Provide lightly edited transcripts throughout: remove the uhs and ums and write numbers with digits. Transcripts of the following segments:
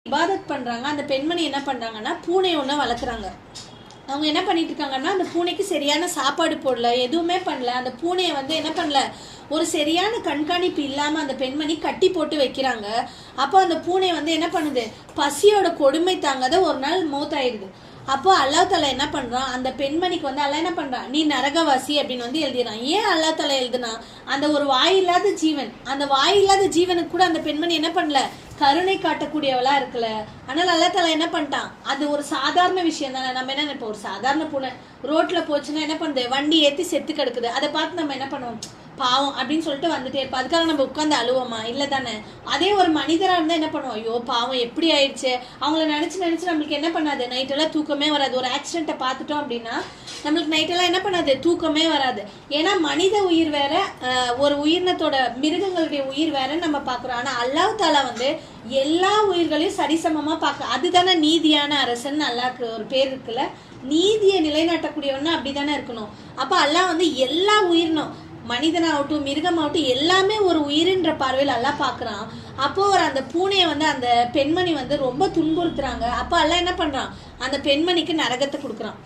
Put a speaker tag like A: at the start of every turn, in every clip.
A: இபாதத் பண்றாங்க. அந்த பெண்மணி என்ன பண்றாங்கன்னா பூனை ஒன்று வளர்க்குறாங்க. அவங்க என்ன பண்ணிட்டு இருக்காங்கன்னா அந்த பூனைக்கு சரியான சாப்பாடு போடல, எதுவுமே பண்ணல. அந்த பூனையை என்ன பண்ணல, ஒரு சரியான கண்காணிப்பு இல்லாம அந்த பெண்மணி கட்டி போட்டு வைக்கிறாங்க. அப்போ அந்த பூனை என்ன பண்ணுது, பசியோட கொடுமை தாங்காத ஒரு நாள் மௌத்தாயிடுது. அப்போ அல்லாஹ் தாலா என்ன பண்றான், அந்த பெண்மணிக்கு அல்லாஹ் என்ன பண்றான், நீ நரகவாசி அப்படின்னு எழுதிறான். ஏன் அல்லாஹ் தாலா எழுதுனா, அந்த ஒரு வாயில்லாத ஜீவன், அந்த வாயில்லாத ஜீவனுக்கு கூட அந்த பெண்மணி என்ன பண்ணல, கருணை காட்டக்கூடியவளா இருக்குல்ல. ஆனால் அல்லாஹ் தாலா என்ன பண்ணிட்டான், அது ஒரு சாதாரண விஷயம் தானே. நம்ம என்ன நினைப்போம், ஒரு சாதாரண பூனை ரோட்ல போச்சுன்னா என்ன பண்ணுது, வண்டி ஏற்றி செத்து கிடக்குது, அதை பார்த்து நம்ம என்ன பண்ணுவோம், பாவம் அப்படின்னு சொல்லிட்டு வந்துட்டே இருப்போம். அதுக்காக நம்ம உட்காந்து அழுவோமா, இல்லை தானே. அதே ஒரு மனிதராக இருந்தால் என்ன பண்ணுவோம், ஐயோ பாவம் எப்படி ஆயிடுச்சு, அவங்கள நினச்சி நம்மளுக்கு என்ன பண்ணாது, நைட்டெல்லாம் தூக்கமே வராது. ஒரு ஆக்சிடென்ட்டை பார்த்துட்டோம் அப்படின்னா நம்மளுக்கு நைட்டெல்லாம் என்ன பண்ணாது, தூக்கமே வராது. ஏன்னா மனித உயிர் வேற, ஒரு உயிரினத்தோட மிருகங்களுடைய உயிர் வேற நம்ம பார்க்குறோம். ஆனால் அல்லாஹ் தாலா எல்லா உயிர்களையும் சரிசமமா பார்க்க, அதுதானே நீதியான அரசன். அல்லாஹ்க்கு ஒரு பேர் இருக்குல்ல, நீதியை நிலைநாட்டக்கூடியவன்னா அப்படித்தானே இருக்கணும். அப்ப அல்லாஹ் எல்லா உயிரினும், மனிதனாகட்டும் மிருகமாகட்டும் எல்லாமே ஒரு உயிரின்ற பார்வையில் அல்லாஹ் பார்க்குறான். அப்போ அந்த பூனையை அந்த பெண்மணி ரொம்ப துன்புறுத்துறாங்க. அப்போ அல்லாஹ் என்ன பண்றான், அந்த பெண்மணிக்கு நரகத்தை கொடுக்குறான்.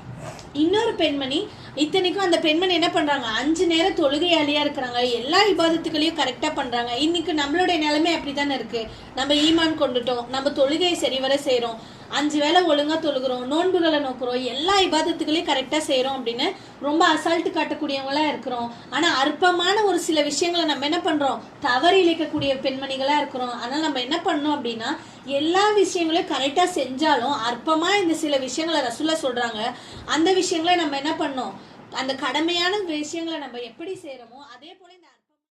A: இன்னொரு பெண்மணி, இத்தனைக்கும் அந்த பெண்மணி என்ன பண்றாங்க, 5 நேரம் தொழுகையாளியா இருக்கிறாங்க, எல்லா இபாதத்துகளையும் கரெக்டா பண்றாங்க. இன்னைக்கு நம்மளுடைய நிலைமை அப்படித்தானே இருக்கு. நம்ம ஈமான் கொண்டுட்டோம், நம்ம தொழுகையை சரிவர செய்யறோம், 5 வேளை ஒழுங்கா தொழுகிறோம், நோன்புகளை நோக்குறோம், எல்லா இபாதத்துகளையும் கரெக்டா செய்யறோம் அப்படின்னு ரொம்ப அசால்ட்டு காட்டக்கூடியவங்களா இருக்கிறோம். ஆனா அற்பமான ஒரு சில விஷயங்களை நம்ம என்ன பண்றோம், தவறு இழைக்கக்கூடிய பெண்மணிகளா இருக்கிறோம். ஆனால் நம்ம என்ன பண்ணோம் அப்படின்னா, எல்லா விஷயங்களையும் கரெக்டா செஞ்சாலும் அற்பமா இந்த சில விஷயங்களை ரசூலா சொல்றாங்க. அந்த விஷயங்களை நம்ம என்ன பண்ணோம், அந்த கடமையான விஷயங்களை நம்ம எப்படி செய்யறோமோ அதே போல